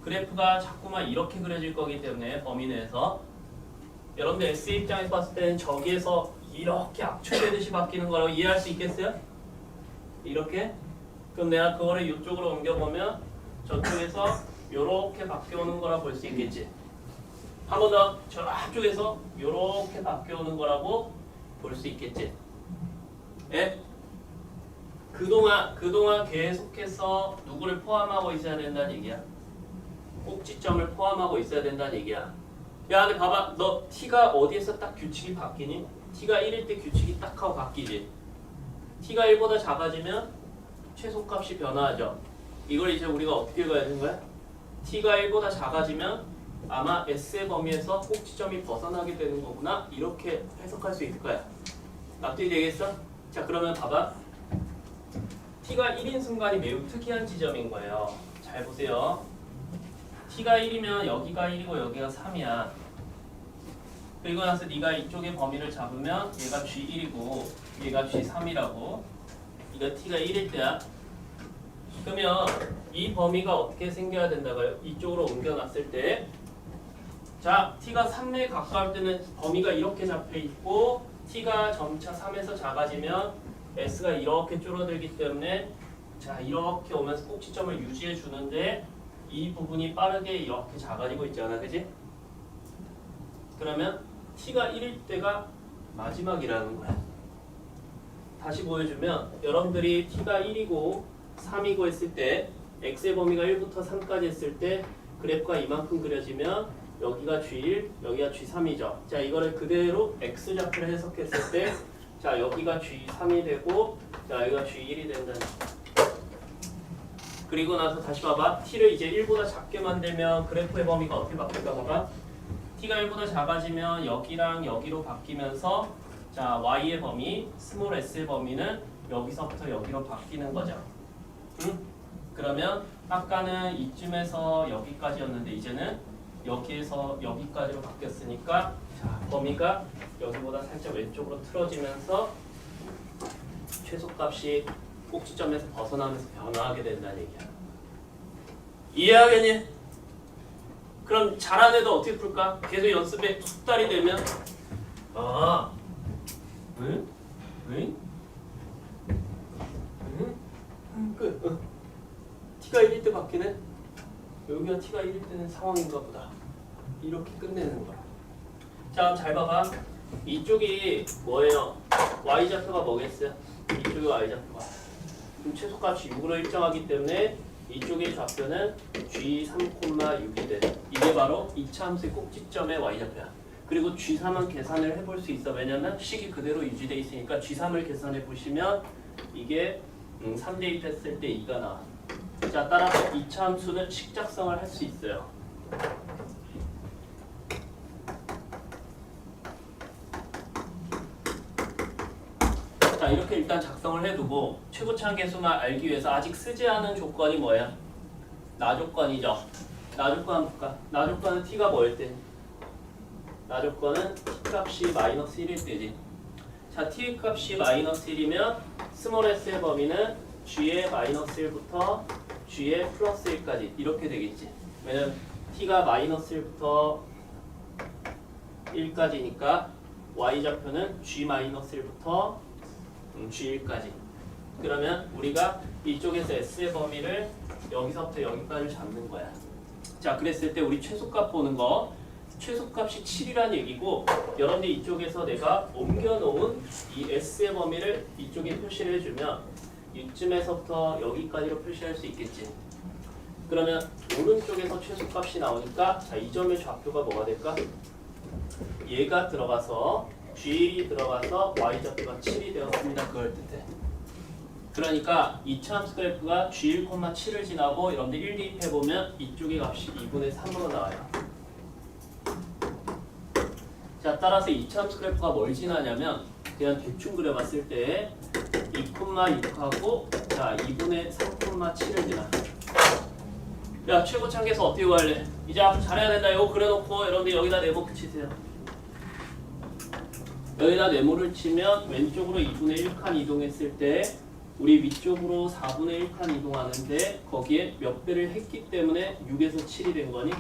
그래프가 자꾸만 이렇게 그려질 거기 때문에 범위 내에서 여러분들 S의 입장에서 봤을 때는 저기에서 이렇게 압축되듯이 바뀌는 거라고 이해할 수 있겠어요? 이렇게? 그럼 내가 그거를 이쪽으로 옮겨보면 저쪽에서 이렇게 바뀌어오는 거라 볼 수 있겠지. 한 번 더 저쪽에서 이렇게 바뀌어오는 거라고 볼 수 있겠지. 예? 그동안 계속해서 누구를 포함하고 있어야 된다는 얘기야. 꼭지점을 포함하고 있어야 된다는 얘기야. 야 근데 봐봐, 너 t가 어디에서 딱 규칙이 바뀌니? t가 1일 때 규칙이 딱 하고 바뀌지. t가 1보다 작아지면 최소값이 변화하죠. 이걸 이제 우리가 어떻게 읽어야 되는 거야? t가 1보다 작아지면 아마 S의 범위에서 꼭지점이 벗어나게 되는 거구나, 이렇게 해석할 수 있을 거야. 납득이 되겠어? 자 그러면 봐봐, t가 1인 순간이 매우 특이한 지점인 거예요. 잘 보세요. t가 1이면 여기가 1이고 여기가 3이야. 그리고 나서 네가 이쪽의 범위를 잡으면 얘가 G1이고 얘가 G3이라고. 이거 t가 1일 때야. 그러면 이 범위가 어떻게 생겨야 된다고요? 이쪽으로 옮겨놨을 때, 자 t가 3에 가까울 때는 범위가 이렇게 잡혀있고 t가 점차 3에서 작아지면 s가 이렇게 줄어들기 때문에 자 이렇게 오면서 꼭지점을 유지해 주는데 이 부분이 빠르게 이렇게 작아지고 있잖아, 그지? 그러면 t가 1일 때가 마지막이라는 거야. 다시 보여주면 여러분들이 t가 1이고 3이고 했을 때 x의 범위가 1부터 3까지 했을 때 그래프가 이만큼 그려지면 여기가 G1, 여기가 G3이죠. 자 이거를 그대로 x좌표를 해석했을 때 자 여기가 G3이 되고 자 여기가 G1이 된다는 거야. 그리고 나서 다시 봐봐. t를 이제 1보다 작게 만들면 그래프의 범위가 어떻게 바뀔까 봐봐. t가 1보다 작아지면 여기랑 여기로 바뀌면서 자 y의 범위, 스몰 s의 범위는 여기서부터 여기로 바뀌는 거죠. 응? 그러면 아까는 이쯤에서 여기까지였는데 이제는 여기에서 여기까지로 바뀌었으니까 자 범위가 여기보다 살짝 왼쪽으로 틀어지면서 최소값이 꼭지점에서 벗어나면서 변화하게 된다는 얘기야. 이해하겠니? 그럼 잘한 애도 어떻게 풀까? 계속 연습에 숙달이 되면 아 응? 응? 응? 끝. t가 1일 때 바뀌네? 여기가 t가 1일 때는 상황인가 보다. 이렇게 끝내는 거야. 자, 잘 봐봐. 이쪽이 뭐예요? y좌표가 뭐겠어요? 이쪽이 y좌표가. 그럼 최소값이 6으로 일정하기 때문에 이쪽의 좌표는 G3,6이 돼. 이게 바로 2차 함수의 꼭지점의 y좌표야. 그리고 G3은 계산을 해볼 수 있어. 왜냐면 식이 그대로 유지돼 있으니까 G3을 계산해 보시면 이게 3대2 했을 때 2가 나와. 자, 따라서 2차 함수는 식 작성을 할 수 있어요. 자, 이렇게 일단 작성을 해두고 최고차항 계수만 알기 위해서 아직 쓰지 않은 조건이 뭐야? 나 조건이죠. 나 조건 볼까? 나 조건은 t가 뭐일 때? 나 조건은 t 값이 마이너스 1일 때지. 자, t 값이 마이너스 1이면 스몰 s의 범위는 g의 마이너스 1부터 g의 플러스 1까지 이렇게 되겠지. 왜냐면 t가 마이너스 1부터 1까지니까 y좌표는 g 마이너스 1부터 g1까지. 그러면 우리가 이쪽에서 s의 범위를 여기서부터 여기까지 잡는 거야. 자, 그랬을 때 우리 최소값 보는 거, 최소값이 7이란 얘기고, 여러분들 이쪽에서 내가 옮겨놓은 이 s의 범위를 이쪽에 표시를 해주면 이쯤에서부터 여기까지로 표시할 수 있겠지. 그러면 오른쪽에서 최소값이 나오니까, 자, 이 점의 좌표가 뭐가 될까? 얘가 들어가서 G1이 들어가서 Y좌표가 7이 되었습니다. 그걸 뜻해. 그러니까 이차 함수 그래프가 G1,7을 지나고 여러분들 1 대입해보면 이쪽의 값이 2분의 3으로 나와요. 자, 따라서 이차 함수 그래프가 뭘 지나냐면 그냥 대충 그려봤을 때 2,6하고 자 2분의 3,7을 지나. 야, 최고차항 계수 어떻게 구할래? 이제 앞으로 잘해야 된다. 이거 그려놓고 여러분들 여기다 네모 붙이세요. 여기다 네모를 치면 왼쪽으로 2분의 1칸 이동했을 때 우리 위쪽으로 4분의 1칸 이동하는데 거기에 몇 배를 했기 때문에 6에서 7이 된 거니?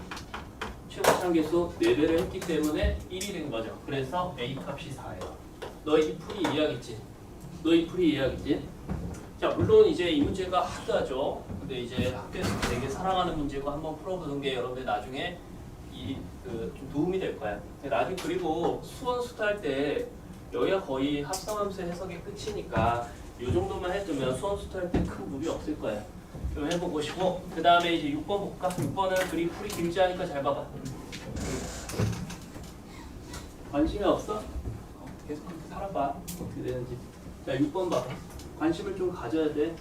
최고차항 계수 4배를 했기 때문에 1이 된 거죠. 그래서 A 값이 4예요. 너 이 풀이 이해하겠지? 너 이 풀이 이해하겠지? 자, 물론 이제 이 문제가 하드하죠. 근데 이제 학교에서 되게 사랑하는 문제고 한번 풀어보는 게 여러분들 나중에 좀 도움이 될 거야. 나중에 그리고 수원 수탈 때 여기가 거의 합성함수 해석의 끝이니까 이 정도만 해두면 수원 수탈 때 큰 무리 없을 거야. 좀 해보시고 그 다음에 이제 6번 볼까? 6번은 그리 풀이 길지 않으니까 잘 봐봐. 관심이 없어? 계속 그렇게 살아봐. 어떻게 되는지. 자, 6번 봐봐. 관심을 좀 가져야 돼.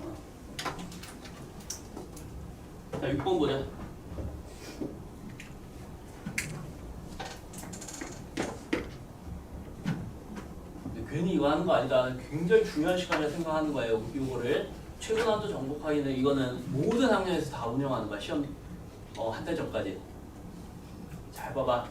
자, 6번 보자. 괜히 이거 하는 거 아니다. 굉장히 중요한 시간을 생각하는 거예요. 이거를 최고난도 정복하기는 이거는 모든 학년에서 다 운영하는 거야. 시험 한 달 전까지. 잘 봐봐.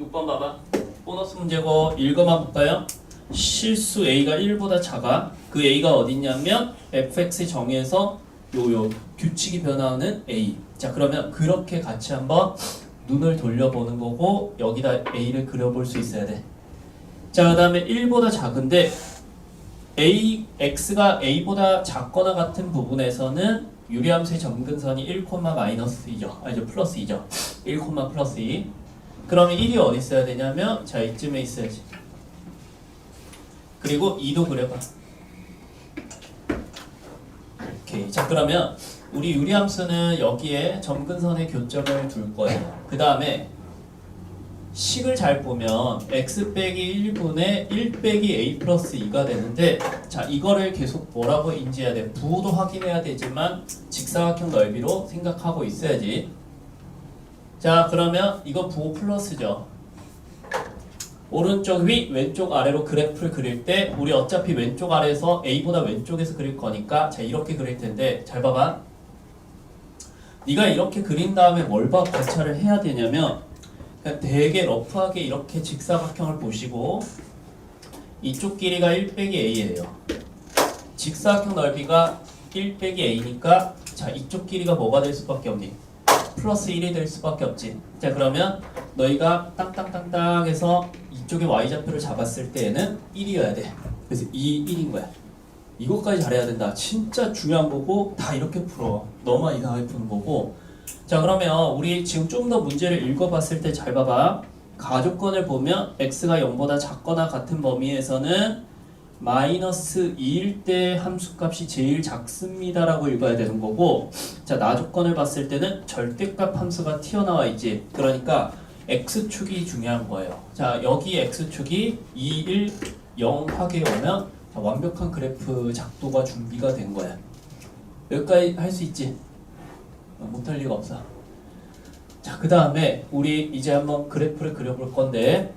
6번 봐봐. 보너스 문제고 읽어만 볼까요? 실수 a가 1보다 작아. 그 a가 어딨냐면 fx 정의에서 요 규칙이 변화하는 a. 자, 그러면 그렇게 같이 한번 눈을 돌려보는 거고 여기다 a를 그려볼 수 있어야 돼. 자, 그 다음에 1보다 작은데 x가 a보다 작거나 같은 부분에서는 유리함수의 점근선이 1, 마이너스 2죠. 아니죠, 플러스 2죠. 1, 플러스 2. 그러면 1이 어디 있어야 되냐면 자, 이쯤에 있어야지. 그리고 2도 그려봐. 오케이. 자, 그러면 우리 유리함수는 여기에 점근선의 교점을 둘 거예요. 그 다음에 식을 잘 보면 x 빼기 1분의 1 빼기 a 플러스 2가 되는데 자, 이거를 계속 뭐라고 인지해야 돼? 부호도 확인해야 되지만 직사각형 넓이로 생각하고 있어야지. 자, 그러면 이거 부호 플러스죠. 오른쪽 위, 왼쪽 아래로 그래프를 그릴 때 우리 어차피 왼쪽 아래에서 a보다 왼쪽에서 그릴 거니까 자, 이렇게 그릴 텐데 잘 봐봐. 네가 이렇게 그린 다음에 뭘 관찰을 해야 되냐면 되게 러프하게 이렇게 직사각형을 보시고 이쪽 길이가 1 빼기 a예요. 직사각형 넓이가 1 빼기 a니까 자, 이쪽 길이가 뭐가 될 수밖에 없니? 플러스 1이 될 수밖에 없지. 자, 그러면 너희가 땅땅땅땅 해서 이쪽에 y좌표를 잡았을 때에는 1이어야 돼. 그래서 1인 거야. 이것까지 잘해야 된다. 진짜 중요한 거고 다 이렇게 풀어. 너만 이상하게 푸는 거고. 자, 그러면 우리 지금 좀 더 문제를 읽어봤을 때 잘 봐봐. 가조건을 보면 x가 0보다 작거나 같은 범위에서는 마이너스 2일 때 함수값이 제일 작습니다 라고 읽어야 되는 거고 자, 나조건을 봤을 때는 절대값 함수가 튀어나와 있지. 그러니까 x축이 중요한 거예요. 자, 여기 x축이 2, 1, 0 하게 오면 자, 완벽한 그래프 작도가 준비가 된 거야. 여기까지 할 수 있지? 못할 리가 없어. 자, 그 다음에 우리 이제 한번 그래프를 그려볼 건데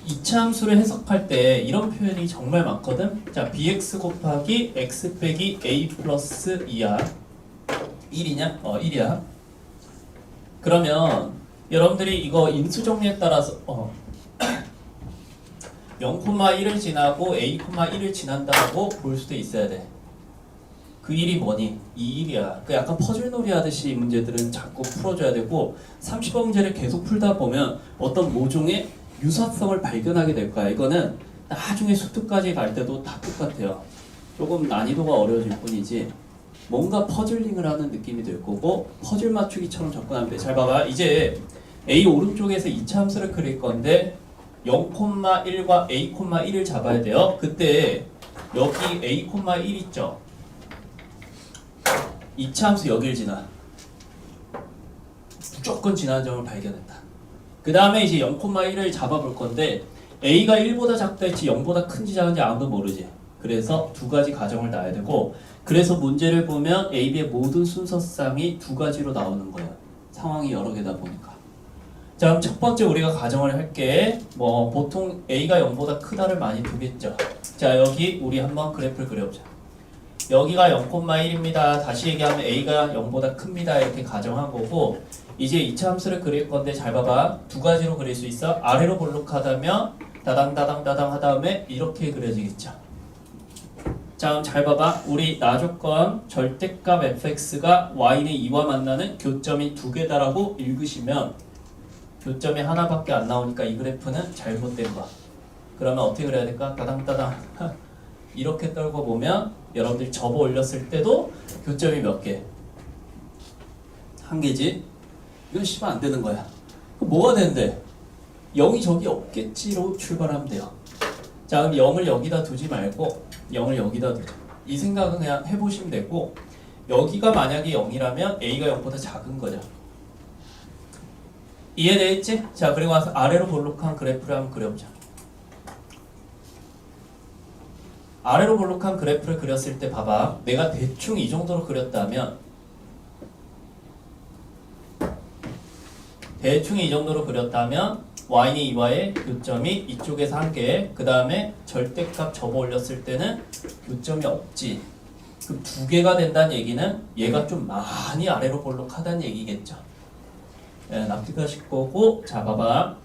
이차 함수를 해석할 때 이런 표현이 정말 많거든. 자, bx 곱하기 x 빼기 a 플러스 2야. 1이냐? 1이야. 그러면 여러분들이 이거 인수 정리에 따라서 0,1을 지나고 a,1을 지난다고 볼 수도 있어야 돼. 그 일이 뭐니? 이 일이야. 그 약간 퍼즐놀이 하듯이 이 문제들은 자꾸 풀어줘야 되고 30번 문제를 계속 풀다 보면 어떤 모종의 유사성을 발견하게 될 거야. 이거는 나중에 수특까지 갈 때도 다 똑같아요. 조금 난이도가 어려워질 뿐이지 뭔가 퍼즐링을 하는 느낌이 들 거고 퍼즐 맞추기처럼 접근하면 돼. 잘 봐봐. 이제 A 오른쪽에서 2차 함수를 그릴 건데 0,1과 a,1을 잡아야 돼요. 그때 여기 a,1 있죠? 2차 함수 여길 지나. 무조건 지나는 점을 발견했다. 그 다음에 이제 0,1을 잡아볼 건데 a가 1보다 작다 했지 0보다 큰지 작은지 아무도 모르지. 그래서 두 가지 가정을 놔야 되고 그래서 문제를 보면 A, B의 모든 순서쌍이 두 가지로 나오는 거예요. 상황이 여러 개다 보니까. 자, 그럼 첫 번째 우리가 가정을 할게. 뭐 보통 A가 0보다 크다를 많이 두겠죠. 자, 여기 우리 한번 그래프를 그려보자. 여기가 0,1입니다. 다시 얘기하면 A가 0보다 큽니다. 이렇게 가정한 거고 이제 2차 함수를 그릴 건데 잘 봐봐. 두 가지로 그릴 수 있어. 아래로 볼록하다면 다당 한 다음에 이렇게 그려지겠죠. 자, 그럼 잘 봐봐. 우리 나조건 절대값 fx가 y는 2와 만나는 교점이 두 개다라고 읽으시면 교점이 하나밖에 안 나오니까 이 그래프는 잘못된 거. 그러면 어떻게 그려야 될까? 따당 이렇게 떨고 보면 여러분들이 접어 올렸을 때도 교점이 몇 개? 한 개지? 이건 씨발 안 되는 거야. 그럼 뭐가 되는데? 0이 저기 없겠지로 출발하면 돼요. 자, 그럼 0을 여기다 두지 말고 0을 여기다 두자. 이 생각은 그냥 해보시면 되고 여기가 만약에 0이라면 A가 0보다 작은 거죠. 이해되겠지? 자, 그리고 와서 아래로 볼록한 그래프를 한번 그려보자. 아래로 볼록한 그래프를 그렸을 때 봐봐. 내가 대충 이 정도로 그렸다면 y는 2와의 교점이 이쪽에서 한 개, 그 다음에 절대값 접어 올렸을 때는 교점이 없지. 그럼 두 개가 된다는 얘기는 얘가 좀 많이 아래로 볼록하다는 얘기겠죠. 납득하실 거고, 자 봐봐.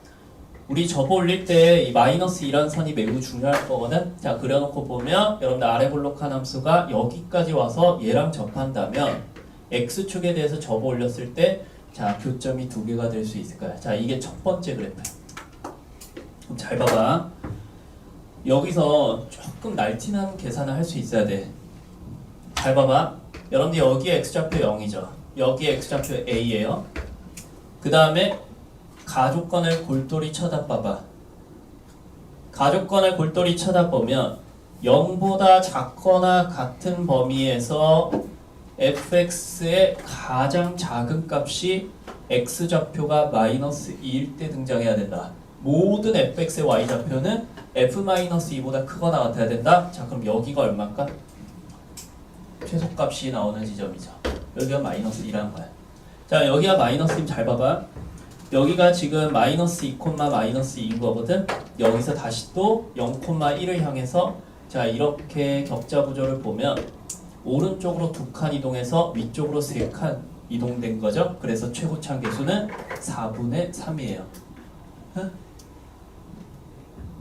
우리 접어 올릴 때 이 마이너스 2라는 선이 매우 중요할 거거든. 자, 그려놓고 보면 여러분들 아래 볼록한 함수가 여기까지 와서 얘랑 접한다면 x축에 대해서 접어 올렸을 때 자, 교점이 두 개가 될 수 있을 거야. 자, 이게 첫 번째 그래프. 그럼 잘 봐봐. 여기서 조금 날티난 계산을 할 수 있어야 돼. 잘 봐봐. 여러분들 여기에 x좌표 0이죠. 여기에 x좌표 a예요. 그 다음에 가족권을 골똘히 쳐다봐봐. 가족권을 골똘히 쳐다보면 0보다 작거나 같은 범위에서 fx의 가장 작은 값이 x좌표가 마이너스 2일 때 등장해야 된다. 모든 fx의 y좌표는 f-2보다 크거나 같아야 된다. 자, 그럼 여기가 얼마일까? 최소값이 나오는 지점이죠. 여기가 마이너스 2라는 거야. 자, 여기가 마이너스 2면 잘 봐봐. 여기가 지금 마이너스 2, 마이너스 2인 거거든. 여기서 다시 또 0,1을 향해서 자, 이렇게 격자 구조를 보면 오른쪽으로 2칸 이동해서 위쪽으로 3칸 이동된 거죠. 그래서 최고차항 계수는 4분의 3이에요.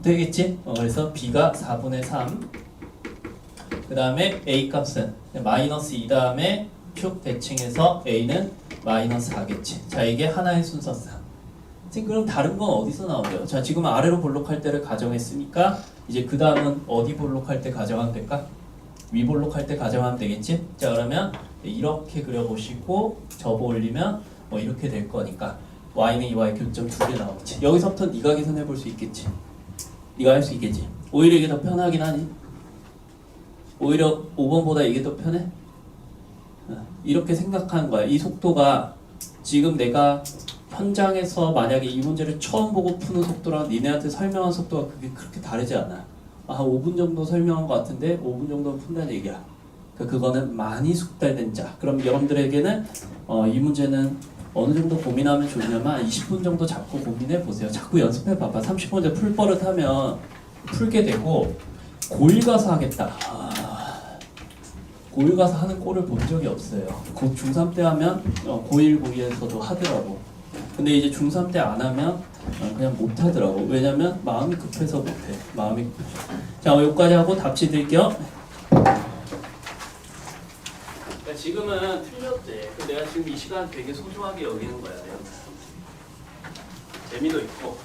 되겠지? 그래서 B가 4분의 3. 그 다음에 A 값은 마이너스 2 다음에 큐 대칭해서 A는 마이너스 4겠지. 자, 이게 하나의 순서상. 그럼 다른 건 어디서 나오죠? 자, 지금 아래로 볼록할 때를 가정했으니까 이제 그 다음은 어디 볼록할 때 가정하면 될까? 위 볼록할 때 가정하면 되겠지? 자, 그러면 이렇게 그려보시고 접어 올리면 뭐 이렇게 될 거니까 y는 2와의 교점 두 개 나오겠지. 여기서부터 네가 계산해 볼 수 있겠지. 네가 할 수 있겠지. 오히려 이게 더 편하긴 하니. 오히려 5번보다 이게 더 편해? 이렇게 생각하는 거야. 이 속도가 지금 내가 현장에서 만약에 이 문제를 처음 보고 푸는 속도랑 니네한테 설명한 속도가 그게 그렇게 다르지 않아. 한 5분 정도 설명한 것 같은데 5분 정도 푼다는 얘기야. 그거는 많이 숙달된 자. 그럼 여러분들에게는 이 문제는 어느 정도 고민하면 좋냐면 한 20분 정도 잡고 고민해 보세요. 자꾸 연습해 봐봐. 30분째 풀버릇 하면 풀게 되고 고1 가서 하겠다. 고1 가서 하는 꼴을 본 적이 없어요. 곧 중3 때 하면 고1, 고2에서도 하더라고. 근데 이제 중3 때 안 하면 그냥 못 하더라고. 왜냐면 마음이 급해서 못 해. 마음이 급해서. 자, 여기까지 하고 답지 드릴게요. 지금은 틀렸대. 내가 지금 이 시간 되게 소중하게 여기는 거야. 내가. 재미도 있고.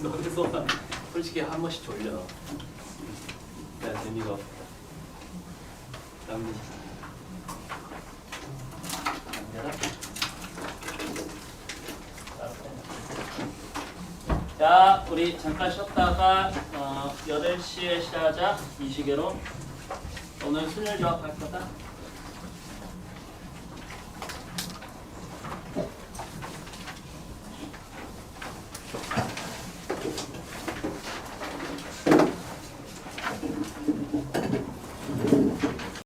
너네도 솔직히 한 번씩 졸려. 내가 재미가 없다. 남기시. 안 되나? 자, 우리 잠깐 쉬었다가 8시에 시작하자. 이 시계로. 오늘 순열 조합 할 거다.